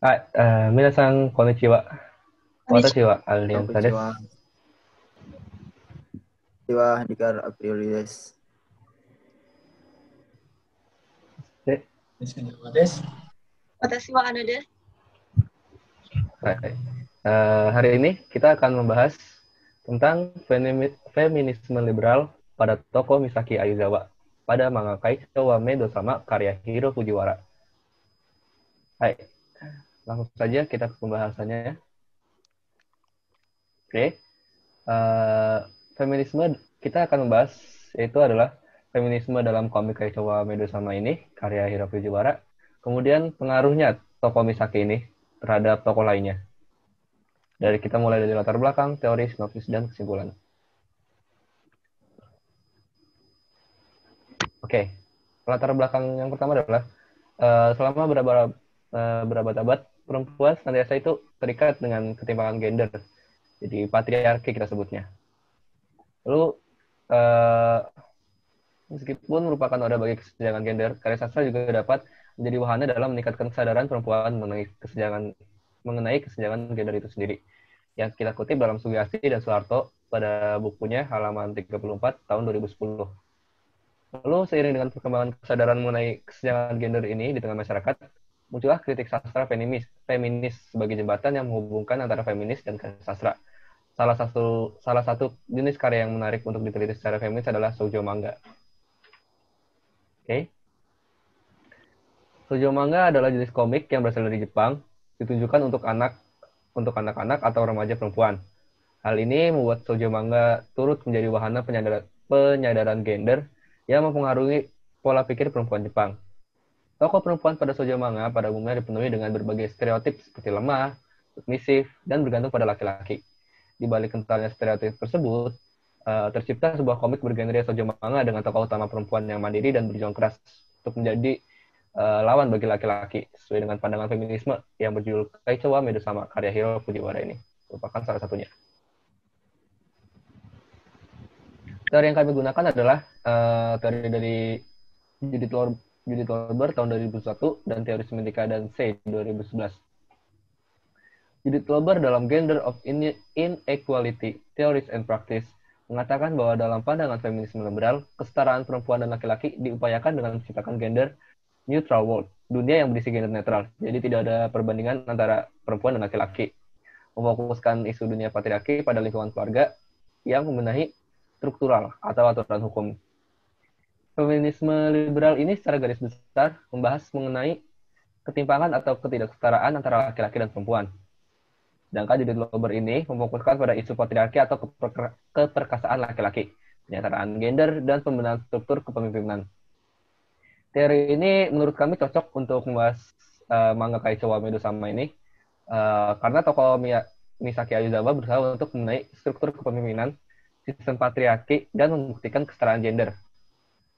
皆さん、こんにちは。こんにちは。私はアリアンタです。こんにちは。では、Dikar April です。で、私はAnaです。hari ini kita akan membahas tentang feminisme liberal pada tokoh Misaki Aizawa pada manga Kaicho wa Medo sama karya Hiro Fujiwara. Hai, langsung saja kita ke pembahasannya ya. Oke, uh, feminisme kita akan membahas yaitu adalah feminisme dalam komik Kaicho wa Medo sama ini karya Hiro Fujiwara. Kemudian pengaruhnya tokoh Misaki ini terhadap tokoh lainnya. Dari kita mulai dari latar belakang, teori, sinopsis, dan kesimpulan. Oke, latar belakang yang pertama adalah selama berabad-abad perempuan senantiasa itu terikat dengan ketimpangan gender, jadi patriarki kita sebutnya. Lalu meskipun merupakan wadah bagi kesenjangan gender, karya sastra juga dapat menjadi wahana dalam meningkatkan kesadaran perempuan mengenai kesenjangan gender itu sendiri. Yang kita kutip dalam Sugiyasi dan Soeharto pada bukunya halaman 34 tahun 2010. Lalu seiring dengan perkembangan kesadaran mengenai kesenjangan gender ini di tengah masyarakat, muncullah kritik sastra feminis sebagai jembatan yang menghubungkan antara feminis dan sastra. Salah satu jenis karya yang menarik untuk diteliti secara feminis adalah shoujo manga. Oke. Shoujo manga adalah jenis komik yang berasal dari Jepang, ditunjukkan untuk anak-anak atau remaja perempuan. Hal ini membuat shoujo manga turut menjadi wahana penyadaran gender yang mempengaruhi pola pikir perempuan Jepang. Tokoh perempuan pada shoujo manga pada umumnya dipenuhi dengan berbagai stereotip seperti lemah, submisif, dan bergantung pada laki-laki. Di balik kentalnya stereotip tersebut, tercipta sebuah komik bergenre shoujo manga dengan tokoh utama perempuan yang mandiri dan berjuang keras untuk menjadi lawan bagi laki-laki sesuai dengan pandangan feminisme yang berjudul Kaicho wa Medo sama karya Hiro Fujiwara ini merupakan salah satunya. Teori yang kami gunakan adalah teori dari Judith Lorber tahun 2001 dan teori semantika dan Say 2011. Judith Lorber dalam Gender of Inequality, Theories and Practice mengatakan bahwa dalam pandangan feminisme liberal, kesetaraan perempuan dan laki-laki diupayakan dengan menciptakan gender neutral world, dunia yang berisi gender netral. Jadi tidak ada perbandingan antara perempuan dan laki-laki. Memfokuskan isu dunia patriarki pada lingkungan keluarga yang membenahi struktural atau aturan hukum. Feminisme liberal ini secara garis besar membahas mengenai ketimpangan atau ketidaksetaraan antara laki-laki dan perempuan. Sedangkan Judith Lorber ini memfokuskan pada isu patriarki atau keperkasaan laki-laki, penyataan gender, dan pembenahan struktur kepemimpinan. Teori ini menurut kami cocok untuk membahas manga Kaicho wa Medo sama ini, karena tokoh Misaki Aizawa berusaha untuk membenahi struktur kepemimpinan, sistem patriarki, dan membuktikan kesetaraan gender.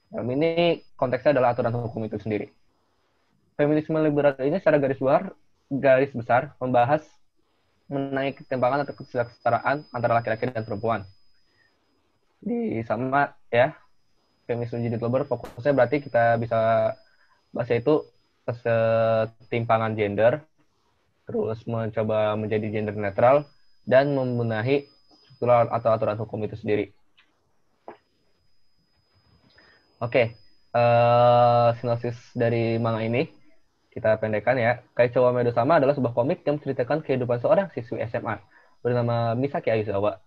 Dalam ini konteksnya adalah aturan hukum itu sendiri. Feminisme liberal ini secara garis besar membahas mengenai ketimpangan atau kesetaraan antara laki-laki dan perempuan. Di sama ya, feminisme Judith Lorber fokusnya berarti kita bisa bahas itu kesetimpangan gender, terus mencoba menjadi gender netral, dan membenahi struktural atau aturan hukum itu sendiri. Oke, sinopsis dari manga ini kita pendekkan ya. Kaicho wa Medo sama adalah sebuah komik yang menceritakan kehidupan seorang siswi SMA bernama Misaki Aizawa.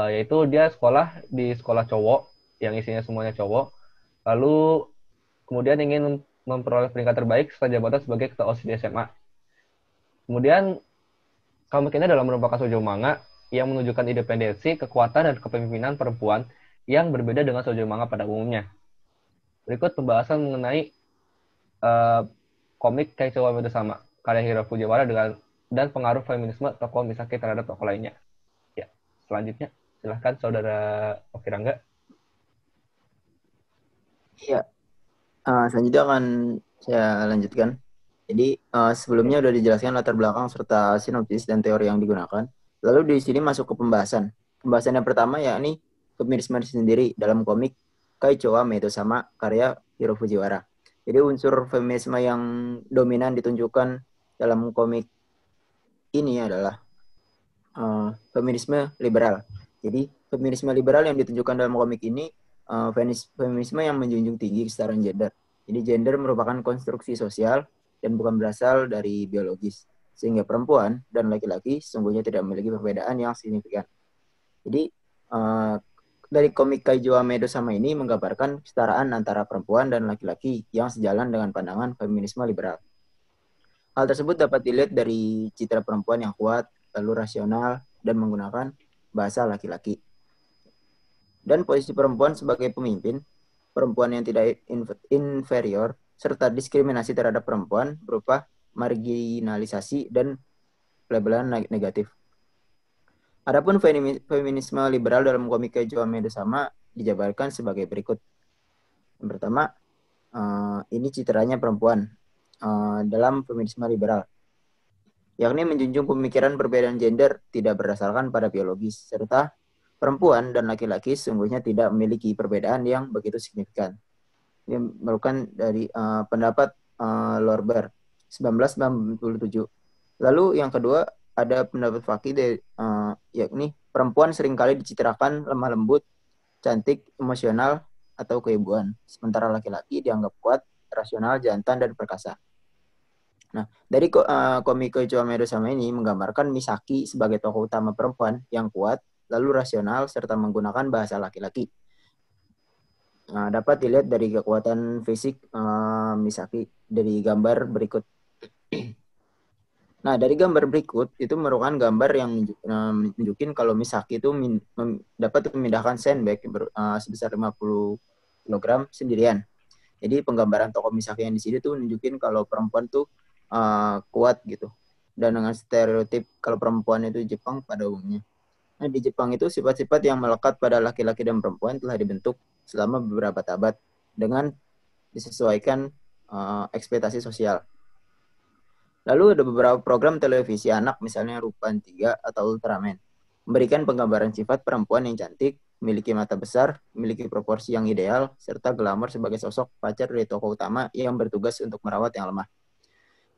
Yaitu dia sekolah di sekolah cowok yang isinya semuanya cowok. Lalu kemudian ingin memperoleh peringkat terbaik setelah jabatan sebagai ketua OSIS di SMA. Kemudian komik ini adalah merupakan shoujo manga yang menunjukkan independensi, kekuatan, dan kepemimpinan perempuan yang berbeda dengan shoujo manga pada umumnya. Berikut pembahasan mengenai komik Kaicho wa Medo sama karya Hiro Fujiwara dan pengaruh feminisme tokoh Misaki terhadap tokoh lainnya. Ya, selanjutnya silahkan saudara Okirangga. Iya, selanjutnya akan saya lanjutkan. Jadi sebelumnya sudah dijelaskan latar belakang serta sinopsis dan teori yang digunakan. Lalu di sini masuk ke pembahasan. Pembahasan yang pertama yakni feminisme sendiri dalam komik Kaicho wa Medo sama karya Hiro Fujiwara. Jadi unsur feminisme yang dominan ditunjukkan dalam komik ini adalah feminisme liberal. Jadi feminisme liberal yang ditunjukkan dalam komik ini feminisme yang menjunjung tinggi kesetaraan gender. Jadi gender merupakan konstruksi sosial dan bukan berasal dari biologis. Sehingga perempuan dan laki-laki sesungguhnya tidak memiliki perbedaan yang signifikan. Jadi dari komik Kaijo Amedo sama ini menggambarkan kesetaraan antara perempuan dan laki-laki yang sejalan dengan pandangan feminisme liberal. Hal tersebut dapat dilihat dari citra perempuan yang kuat, lalu rasional, dan menggunakan bahasa laki-laki. Dan posisi perempuan sebagai pemimpin, perempuan yang tidak inferior, serta diskriminasi terhadap perempuan berupa marginalisasi dan pelabelan negatif. Adapun feminisme liberal dalam komik Kaijo Amedo sama dijabarkan sebagai berikut. Yang pertama, ini citranya perempuan dalam feminisme liberal, yakni menjunjung pemikiran perbedaan gender tidak berdasarkan pada biologis, serta perempuan dan laki-laki sesungguhnya tidak memiliki perbedaan yang begitu signifikan. Ini merupakan dari pendapat Lorber 1997. Lalu yang kedua ada pendapat Fakih yakni perempuan seringkali dicitrakan lemah lembut, cantik, emosional, atau keibuan, sementara laki-laki dianggap kuat, rasional, jantan, dan perkasa. Nah, dari komik Kaijo Amedo sama ini menggambarkan Misaki sebagai tokoh utama perempuan yang kuat, lalu rasional, serta menggunakan bahasa laki-laki. Nah, dapat dilihat dari kekuatan fisik Misaki dari gambar berikut. Nah, dari gambar berikut itu merupakan gambar yang menunjukkan kalau Misaki itu dapat memindahkan sandbag sebesar 50 kg sendirian. Jadi penggambaran tokoh Misaki yang di sini tuh menunjukkan kalau perempuan tuh kuat gitu. Dan dengan stereotip kalau perempuan itu Jepang pada umumnya. Nah, di Jepang itu sifat-sifat yang melekat pada laki-laki dan perempuan telah dibentuk selama beberapa abad dengan disesuaikan ekspektasi sosial. Lalu ada beberapa program televisi anak misalnya Rupan 3 atau Ultraman memberikan penggambaran sifat perempuan yang cantik, memiliki mata besar, memiliki proporsi yang ideal, serta glamor sebagai sosok pacar dari tokoh utama yang bertugas untuk merawat yang lemah.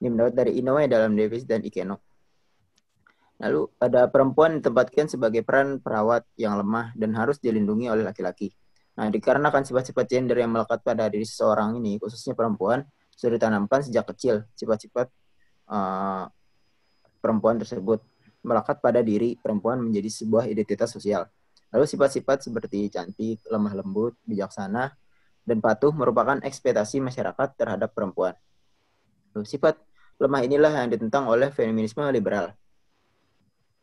Ini mendapat dari Inoue dalam Davis dan Ikeno. Lalu ada perempuan ditempatkan sebagai peran perawat yang lemah dan harus dilindungi oleh laki-laki. Nah, dikarenakan sifat-sifat gender yang melekat pada diri seseorang ini, khususnya perempuan, sudah ditanamkan sejak kecil sifat-sifat perempuan tersebut melekat pada diri perempuan menjadi sebuah identitas sosial. Lalu sifat-sifat seperti cantik, lemah lembut, bijaksana, dan patuh merupakan ekspektasi masyarakat terhadap perempuan. Lalu sifat lemah inilah yang ditentang oleh feminisme liberal.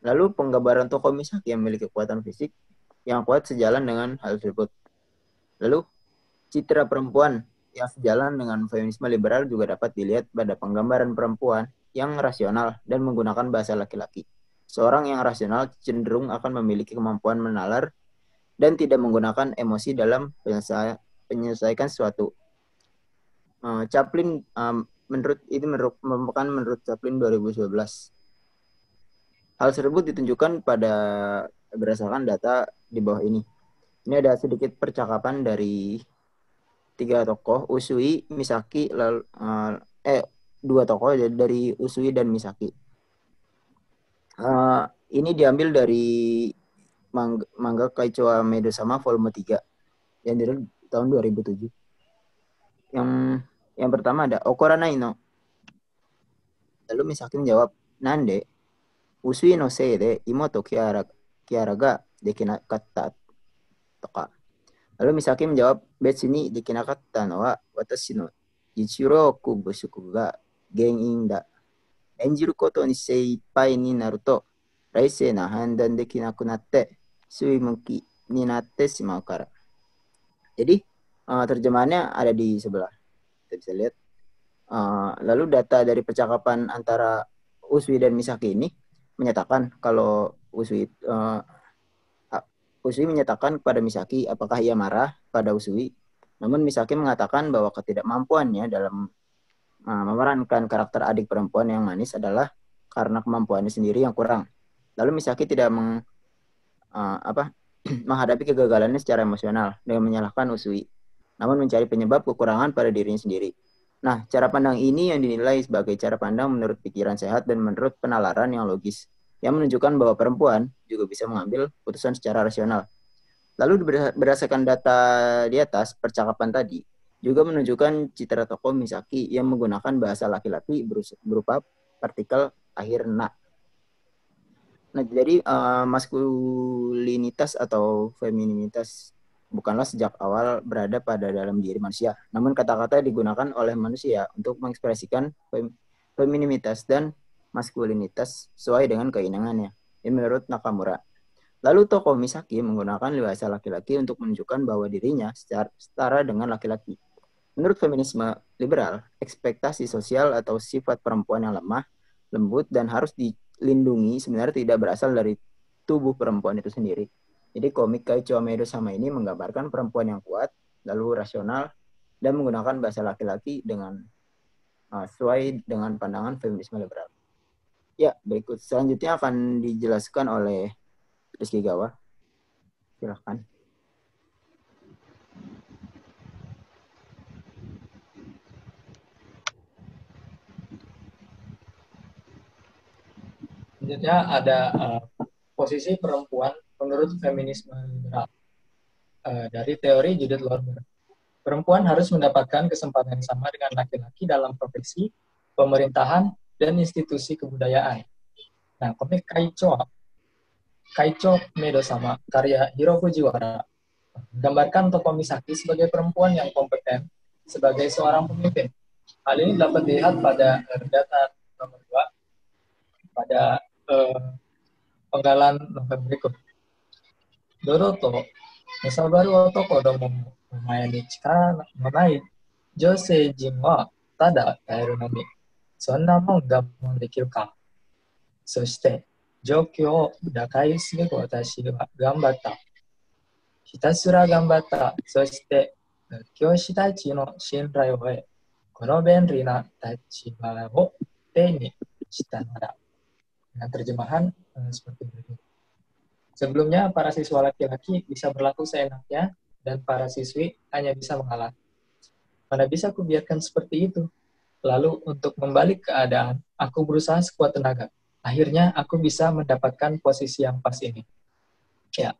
Lalu penggambaran tokoh Misaki yang memiliki kekuatan fisik yang kuat sejalan dengan hal tersebut. Lalu citra perempuan yang sejalan dengan feminisme liberal juga dapat dilihat pada penggambaran perempuan yang rasional dan menggunakan bahasa laki-laki. Seorang yang rasional cenderung akan memiliki kemampuan menalar dan tidak menggunakan emosi dalam menyelesaikan sesuatu. Chaplin menurut Chaplin 2012. Hal tersebut ditunjukkan pada berdasarkan data di bawah ini. Ini ada sedikit percakapan dari 3 tokoh, Usui, Misaki, lalu 2 tokoh dari Usui dan Misaki. Ini diambil dari manga Kaicho Amedo sama volume 3 yang dari tahun 2007. Yang pertama ada Okoranai no. Lalu Misaki menjawab, Nande? Usui no sei de imoto Kiara ga dekinakatta toka. Lalu Misaki menjawab, betsu ni dekinakatta no wa watashi no ichiroku bushuku ga genin da. Enjiru koto ni seippai ni naru to raisei na handan dekinaku natte suimuki ni natte shimau kara. Jadi terjemahannya ada di sebelah. Kita bisa lihat. Lalu data dari percakapan antara Usui dan Misaki ini menyatakan kalau Usui menyatakan kepada Misaki apakah ia marah pada Usui. Namun Misaki mengatakan bahwa ketidakmampuannya dalam memerankan karakter adik perempuan yang manis adalah karena kemampuannya sendiri yang kurang. Lalu Misaki tidak menghadapi kegagalannya secara emosional dengan menyalahkan Usui, namun mencari penyebab kekurangan pada dirinya sendiri. Nah, cara pandang ini yang dinilai sebagai cara pandang menurut pikiran sehat dan menurut penalaran yang logis, yang menunjukkan bahwa perempuan juga bisa mengambil putusan secara rasional. Lalu berdasarkan data di atas, percakapan tadi juga menunjukkan citra tokoh Misaki yang menggunakan bahasa laki-laki berupa partikel akhir na. Nah, jadi maskulinitas atau femininitas bukanlah sejak awal berada pada dalam diri manusia, namun kata-kata digunakan oleh manusia untuk mengekspresikan femininitas dan maskulinitas sesuai dengan keinginannya. Ini menurut Nakamura. Lalu tokoh Misaki menggunakan bahasa laki-laki untuk menunjukkan bahwa dirinya setara dengan laki-laki. Menurut feminisme liberal, ekspektasi sosial atau sifat perempuan yang lemah, lembut, dan harus dilindungi sebenarnya tidak berasal dari tubuh perempuan itu sendiri. Jadi komik Kaicho Amedo sama ini menggambarkan perempuan yang kuat, lalu rasional, dan menggunakan bahasa laki-laki dengan sesuai dengan pandangan feminisme liberal. Ya, berikut selanjutnya akan dijelaskan oleh Rizky Gawa. Silahkan. Selanjutnya ada posisi perempuan menurut feminisme liberal dari teori Judith Lorber. Perempuan harus mendapatkan kesempatan yang sama dengan laki-laki dalam profesi, pemerintahan, dan institusi kebudayaan. Nah, komik Kaicho Medo sama karya Hiro Fujiwara menggambarkan tokoh Misaki sebagai perempuan yang kompeten sebagai seorang pemimpin. Hal ini dapat dilihat pada data nomor 2 pada penggalan novel berikut. Doroto, Musabaru otoko domo mo omae ni chikara no nai jousei jin wa tada kaeru no mi. Sonna mon gammon dekiru ka. そして、状況を打開すべく私は頑張った。ひたすら頑張った。そして、教師たちの信頼を得、この便利な立場を手にしたのだ。Dengan terjemahan seperti berikut. Sebelumnya, para siswa laki-laki bisa berlaku seenaknya dan para siswi hanya bisa mengalah. Mana bisa kubiarkan seperti itu? Lalu untuk membalik keadaan, aku berusaha sekuat tenaga. Akhirnya aku bisa mendapatkan posisi yang pas ini. Ya,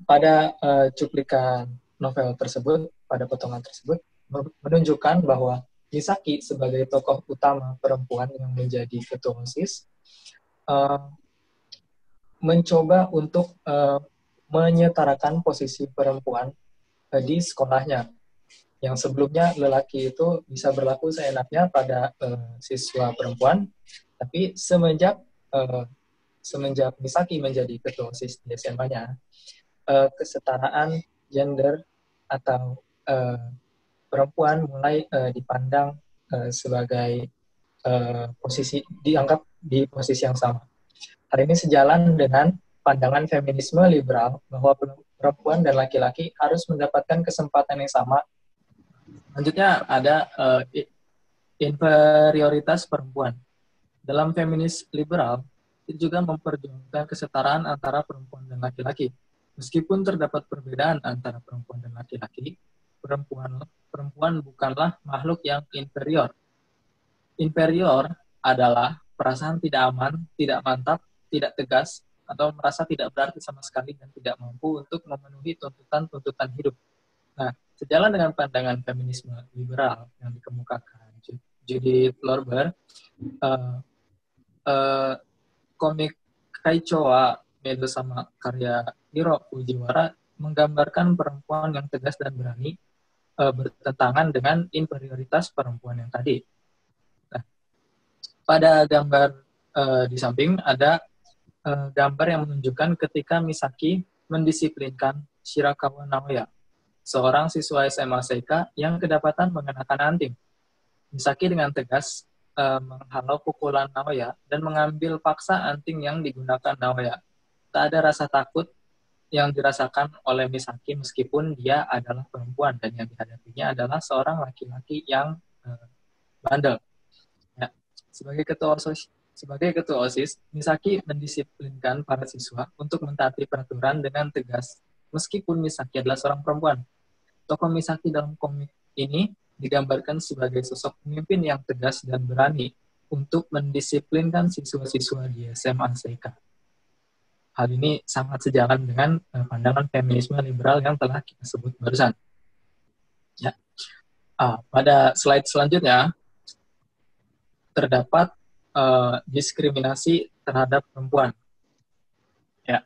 pada cuplikan novel tersebut, pada potongan tersebut, menunjukkan bahwa Misaki sebagai tokoh utama perempuan yang menjadi ketua OSIS mencoba untuk menyetarakan posisi perempuan di sekolahnya. Yang sebelumnya lelaki itu bisa berlaku seenaknya pada siswa perempuan, tapi semenjak Misaki menjadi ketua OSIS di SMA-nya, kesetaraan gender atau perempuan mulai dipandang sebagai posisi, dianggap di posisi yang sama. Hal ini sejalan dengan pandangan feminisme liberal bahwa perempuan dan laki-laki harus mendapatkan kesempatan yang sama. Selanjutnya ada inferioritas perempuan. Dalam feminis liberal, itu juga memperjuangkan kesetaraan antara perempuan dan laki-laki. Meskipun terdapat perbedaan antara perempuan dan laki-laki, perempuan bukanlah makhluk yang inferior. Inferior adalah perasaan tidak aman, tidak mantap, tidak tegas, atau merasa tidak berarti sama sekali dan tidak mampu untuk memenuhi tuntutan-tuntutan hidup. Nah, sejalan dengan pandangan feminisme liberal yang dikemukakan Judith Lorber, komik Kaicho wa Medo sama karya Hiro Fujiwara menggambarkan perempuan yang tegas dan berani bertentangan dengan inferioritas perempuan yang tadi. Nah, pada gambar di samping ada gambar yang menunjukkan ketika Misaki mendisiplinkan Shirakawa Naoya, seorang siswa SMA Seika yang kedapatan mengenakan anting. Misaki dengan tegas menghalau pukulan Naoya dan mengambil paksa anting yang digunakan Naoya. Tak ada rasa takut yang dirasakan oleh Misaki meskipun dia adalah perempuan dan yang dihadapinya adalah seorang laki-laki yang bandel. Ya, sebagai ketua OSIS, Misaki mendisiplinkan para siswa untuk mentaati peraturan dengan tegas, meskipun Misaki adalah seorang perempuan. Tokoh Misaki dalam komik ini digambarkan sebagai sosok pemimpin yang tegas dan berani untuk mendisiplinkan siswa-siswa di SMA Seika. Hal ini sangat sejalan dengan pandangan feminisme liberal yang telah kita sebut barusan. Ya. Pada slide selanjutnya, terdapat diskriminasi terhadap perempuan. Ya.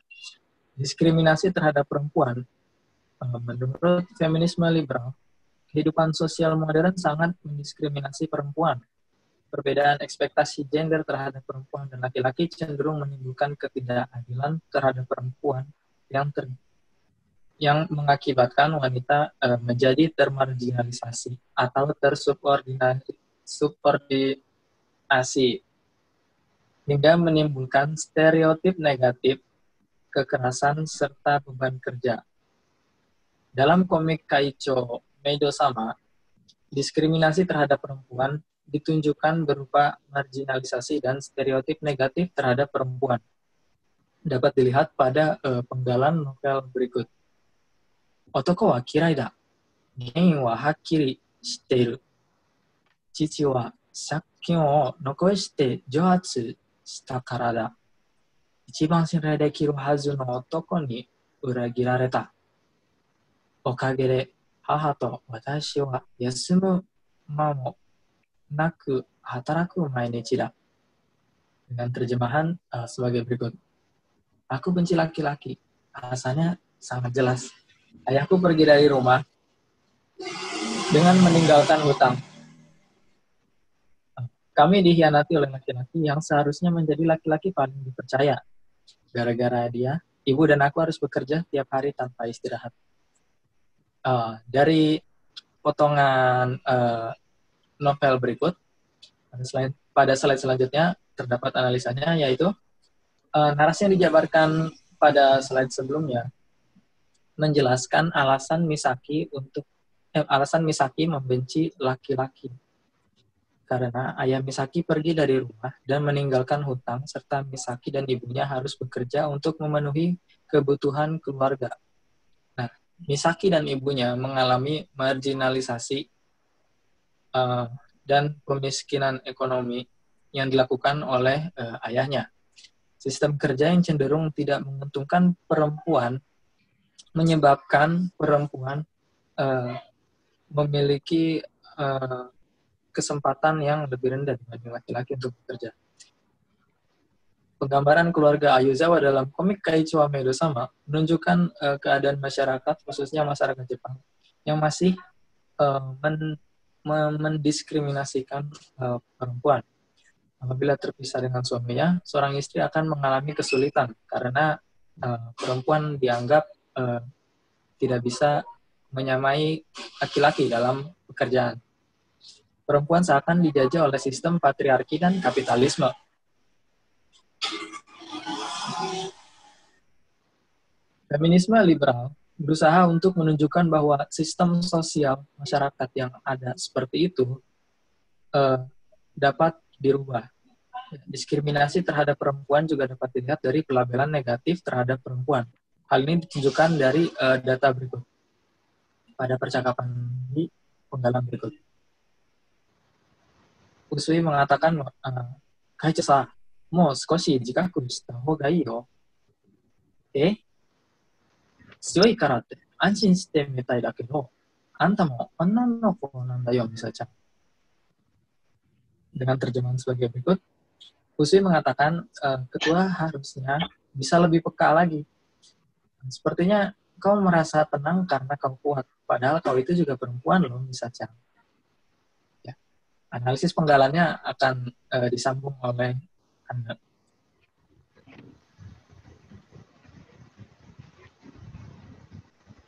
Diskriminasi terhadap perempuan, menurut feminisme liberal, kehidupan sosial modern sangat mendiskriminasi perempuan. Perbedaan ekspektasi gender terhadap perempuan dan laki-laki cenderung menimbulkan ketidakadilan terhadap perempuan yang mengakibatkan wanita menjadi termarginalisasi atau tersubordinasi hingga menimbulkan stereotip negatif, kekerasan, serta beban kerja. Dalam komik Kaicho Meido-sama, diskriminasi terhadap perempuan ditunjukkan berupa marginalisasi dan stereotip negatif terhadap perempuan. Dapat dilihat pada penggalan novel berikut. Otoko wa kirai da. Gen wa hakkiri shiteiru. Chichi wa sakkin o nokoshite johatsu shita kara da. Ichiban shinrai dekiru hazu no otoko ni uragirareta. Okage de haha to watashi wa yasumu mamo naku hataraku mainichi da. Dengan terjemahan sebagai berikut. Aku benci laki-laki. Alasannya sangat jelas. Ayahku pergi dari rumah dengan meninggalkan hutang. Kami dikhianati oleh laki-laki yang seharusnya menjadi laki-laki paling dipercaya. Gara-gara dia, ibu dan aku harus bekerja tiap hari tanpa istirahat. Dari potongan novel berikut, pada slide selanjutnya terdapat analisanya, yaitu narasi yang dijabarkan pada slide sebelumnya menjelaskan alasan Misaki membenci laki-laki. Karena ayah Misaki pergi dari rumah dan meninggalkan hutang, serta Misaki dan ibunya harus bekerja untuk memenuhi kebutuhan keluarga. Nah, Misaki dan ibunya mengalami marginalisasi dan pemiskinan ekonomi yang dilakukan oleh ayahnya. Sistem kerja yang cenderung tidak menguntungkan perempuan menyebabkan perempuan memiliki kesempatan yang lebih rendah dibanding laki-laki untuk bekerja. Penggambaran keluarga Ayuzawa dalam komik Kaicho Meido-sama menunjukkan keadaan masyarakat, khususnya masyarakat Jepang, yang masih mendiskriminasikan perempuan. Apabila terpisah dengan suaminya, seorang istri akan mengalami kesulitan karena perempuan dianggap tidak bisa menyamai laki-laki dalam pekerjaan. Perempuan seakan dijajah oleh sistem patriarki dan kapitalisme. Feminisme liberal berusaha untuk menunjukkan bahwa sistem sosial masyarakat yang ada seperti itu dapat dirubah. Diskriminasi terhadap perempuan juga dapat dilihat dari pelabelan negatif terhadap perempuan. Hal ini ditunjukkan dari data berikut pada percakapan di penggalan berikut. Usui mengatakan, Kaicho-san, mou sukoshi jikaku shita houga ii yo. Tsuyoi kara tte anshin shite mitai da kedo, anta mo onna no ko nanda yo, Misa-chan. Dengan terjemahan sebagai berikut, Usui mengatakan ketua harusnya bisa lebih peka lagi. Sepertinya kau merasa tenang karena kau kuat, padahal kau itu juga perempuan loh, Misa-chan. Ya. Analisis penggalannya akan disambung oleh Anda.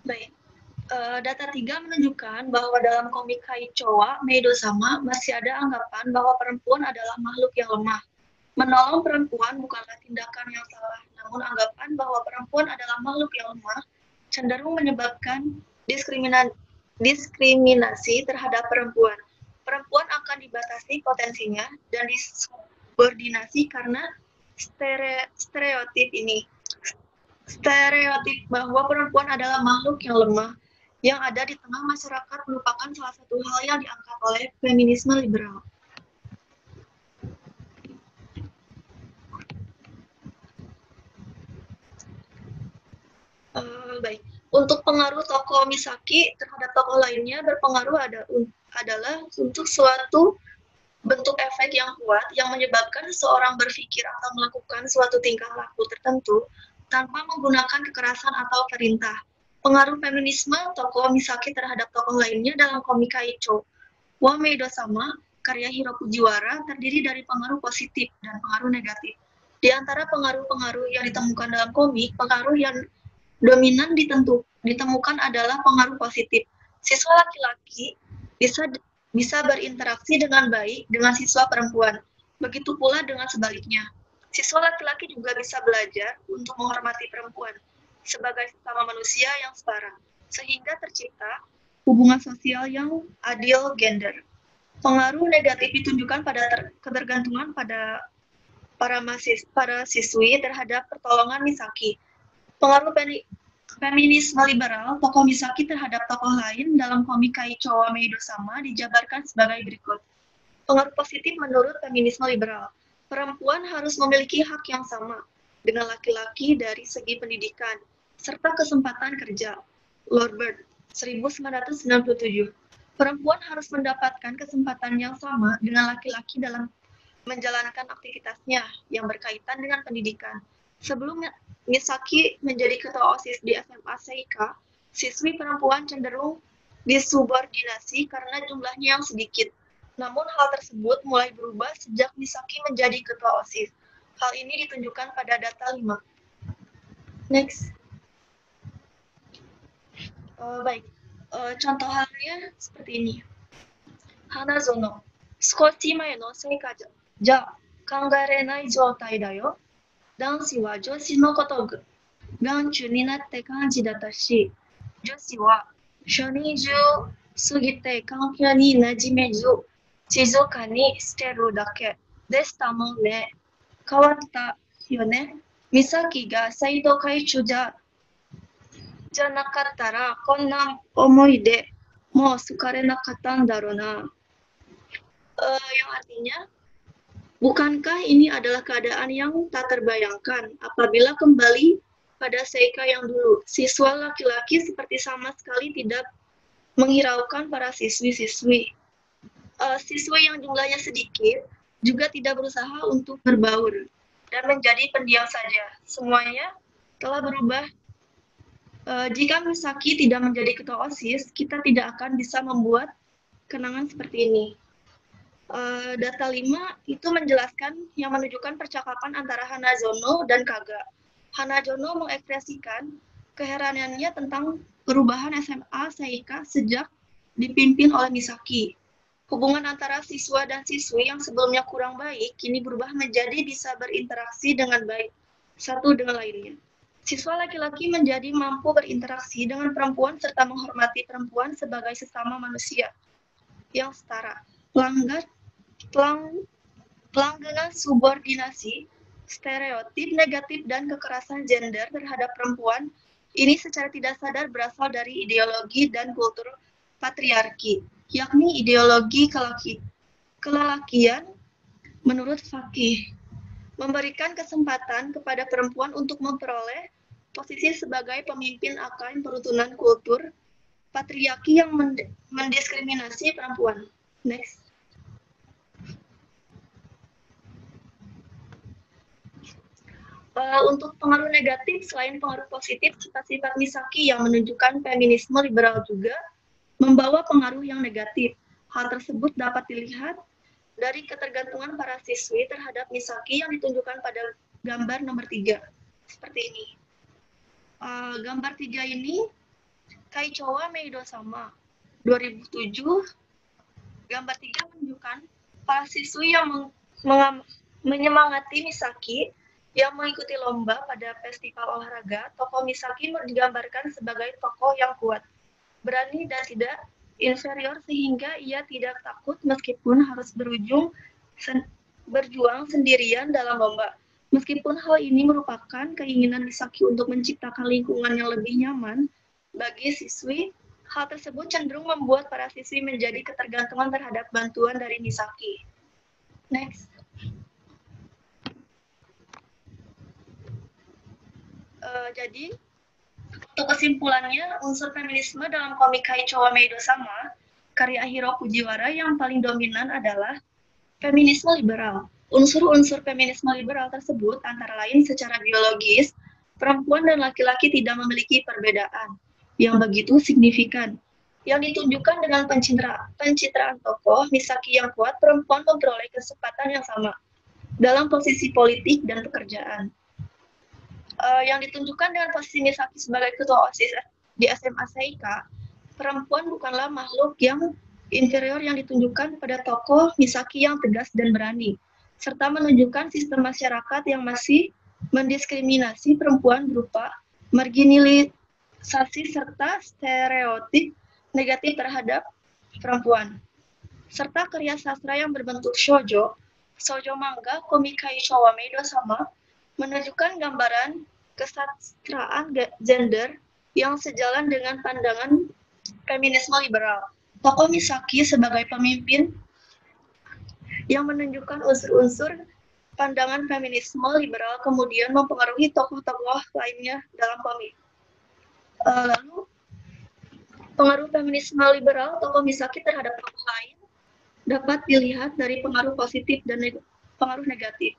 Baik. Data 3 menunjukkan bahwa dalam komik Kaicho Meido-sama masih ada anggapan bahwa perempuan adalah makhluk yang lemah. Menolong perempuan bukanlah tindakan yang salah, namun anggapan bahwa perempuan adalah makhluk yang lemah cenderung menyebabkan diskriminasi terhadap perempuan. Perempuan akan dibatasi potensinya dan disubordinasi karena stereotip ini. Stereotip bahwa perempuan adalah makhluk yang lemah yang ada di tengah masyarakat merupakan salah satu hal yang diangkat oleh feminisme liberal. Baik, untuk pengaruh tokoh Misaki terhadap tokoh lainnya berpengaruh adalah untuk suatu bentuk efek yang kuat yang menyebabkan seseorang berpikir atau melakukan suatu tingkah laku tertentu tanpa menggunakan kekerasan atau perintah. Pengaruh feminisme tokoh Misaki terhadap tokoh lainnya dalam komik Kaicho wa Meidosama karya Hiro Fujiwara terdiri dari pengaruh positif dan pengaruh negatif. Di antara pengaruh-pengaruh yang ditemukan dalam komik, pengaruh yang dominan ditemukan adalah pengaruh positif. Siswa laki-laki bisa berinteraksi dengan baik dengan siswa perempuan. Begitu pula dengan sebaliknya. Siswa laki-laki juga bisa belajar untuk menghormati perempuan sebagai sesama manusia yang setara, sehingga tercipta hubungan sosial yang adil gender. Pengaruh negatif ditunjukkan pada ketergantungan pada para siswi terhadap pertolongan Misaki. Pengaruh feminisme liberal tokoh Misaki terhadap tokoh lain dalam komik Kaicho wa Meidosama dijabarkan sebagai berikut. Pengaruh positif menurut feminisme liberal. Perempuan harus memiliki hak yang sama dengan laki-laki dari segi pendidikan serta kesempatan kerja. Lord Byrd, 1997. Perempuan harus mendapatkan kesempatan yang sama dengan laki-laki dalam menjalankan aktivitasnya yang berkaitan dengan pendidikan. Sebelum Misaki menjadi ketua OSIS di SMA Seika, siswi perempuan cenderung disubordinasi karena jumlahnya yang sedikit. Namun hal tersebut mulai berubah sejak Misaki menjadi ketua OSIS. Hal ini ditunjukkan pada data 5. Next. Contoh halnya seperti ini. Hanazono, 少し前の成果じゃ考えれない状態だよ。男子は女子のことを眼中になって感じだったし、女子は初任中過ぎて環境に馴染めず、静かにしてるだけでしたもんね。変わったよね。美咲が生徒会長じゃなかったら、こんな思いでもう好かれなかったんだろうな。Yang artinya, bukankah ini adalah keadaan yang tak terbayangkan apabila kembali pada Seika yang dulu, siswa laki-laki seperti sama sekali tidak menghiraukan para siswi-siswi. Siswa yang jumlahnya sedikit juga tidak berusaha untuk berbaur dan menjadi pendiam saja. Semuanya telah berubah. Jika Misaki tidak menjadi ketua OSIS, kita tidak akan bisa membuat kenangan seperti ini. Data 5 itu menjelaskan yang menunjukkan percakapan antara Hanazono dan Kaga. Hanazono mengekspresikan keheranannya tentang perubahan SMA Seika sejak dipimpin oleh Misaki. Hubungan antara siswa dan siswi yang sebelumnya kurang baik kini berubah menjadi bisa berinteraksi dengan baik satu dengan lainnya. Siswa laki-laki menjadi mampu berinteraksi dengan perempuan serta menghormati perempuan sebagai sesama manusia yang setara. Pelanggaran subordinasi, stereotip negatif dan kekerasan gender terhadap perempuan ini secara tidak sadar berasal dari ideologi dan kultur patriarki, yakni ideologi kelelakian menurut Fakih, memberikan kesempatan kepada perempuan untuk memperoleh posisi sebagai pemimpin akan perutunan kultur patriarki yang mendiskriminasi perempuan. Next. Untuk pengaruh negatif, selain pengaruh positif, sifat-sifat Misaki yang menunjukkan feminisme liberal juga membawa pengaruh yang negatif. Hal tersebut dapat dilihat dari ketergantungan para siswi terhadap Misaki yang ditunjukkan pada gambar nomor 3. Seperti ini. Gambar 3 ini, Kaicho wa Meidosama 2007. Gambar 3 menunjukkan para siswi yang menyemangati Misaki yang mengikuti lomba pada festival olahraga. Tokoh Misaki digambarkan sebagai tokoh yang kuat, berani dan tidak inferior sehingga ia tidak takut meskipun harus berjuang sendirian dalam lomba. Meskipun hal ini merupakan keinginan Misaki untuk menciptakan lingkungan yang lebih nyaman bagi siswi, Hal tersebut cenderung membuat para siswi menjadi ketergantungan terhadap bantuan dari Misaki. Next. Jadi, untuk kesimpulannya, unsur feminisme dalam komik Kaicho wa Meido Sama, karya Hiro Fujiwara yang paling dominan adalah feminisme liberal. Unsur-unsur feminisme liberal tersebut antara lain secara biologis, perempuan dan laki-laki tidak memiliki perbedaan yang begitu signifikan. Yang ditunjukkan dengan pencitraan tokoh Misaki yang kuat, perempuan memperoleh kesempatan yang sama dalam posisi politik dan pekerjaan. Yang ditunjukkan dengan posisi Misaki sebagai ketua OSIS di SMA Seika, perempuan bukanlah makhluk yang inferior yang ditunjukkan pada tokoh Misaki yang tegas dan berani, serta menunjukkan sistem masyarakat yang masih mendiskriminasi perempuan berupa marginalisasi serta stereotip negatif terhadap perempuan. Serta karya sastra yang berbentuk shoujo manga, komik Kaicho wa Meido Sama, menunjukkan gambaran kesastraan gender yang sejalan dengan pandangan feminisme liberal. Tokoh Misaki sebagai pemimpin yang menunjukkan unsur-unsur pandangan feminisme liberal kemudian mempengaruhi tokoh-tokoh lainnya dalam komik. Lalu, pengaruh feminisme liberal tokoh Misaki terhadap tokoh lain dapat dilihat dari pengaruh positif dan pengaruh negatif.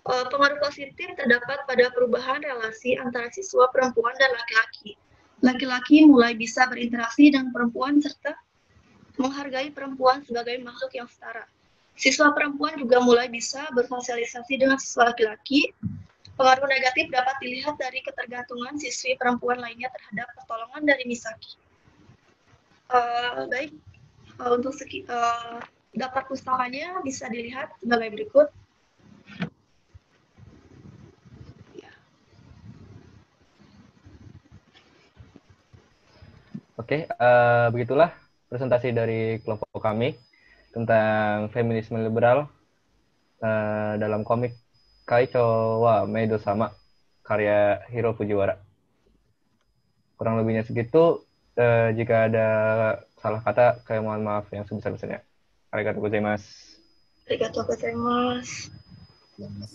Pengaruh positif terdapat pada perubahan relasi antara siswa perempuan dan laki-laki. Laki-laki mulai bisa berinteraksi dengan perempuan serta menghargai perempuan sebagai makhluk yang setara. Siswa perempuan juga mulai bisa bersosialisasi dengan siswa laki-laki. Pengaruh negatif dapat dilihat dari ketergantungan siswi perempuan lainnya terhadap pertolongan dari Misaki. Baik, untuk daftar pustakanya bisa dilihat sebagai berikut. Oke, begitulah presentasi dari kelompok kami tentang feminisme liberal dalam komik Kaicho wa Meido Sama karya Hiro Fujiwara. Kurang lebihnya segitu. Jika ada salah kata, saya mohon maaf yang sebesar-besarnya. Arigatou gozaimasu. Arigatou gozaimasu. Yes.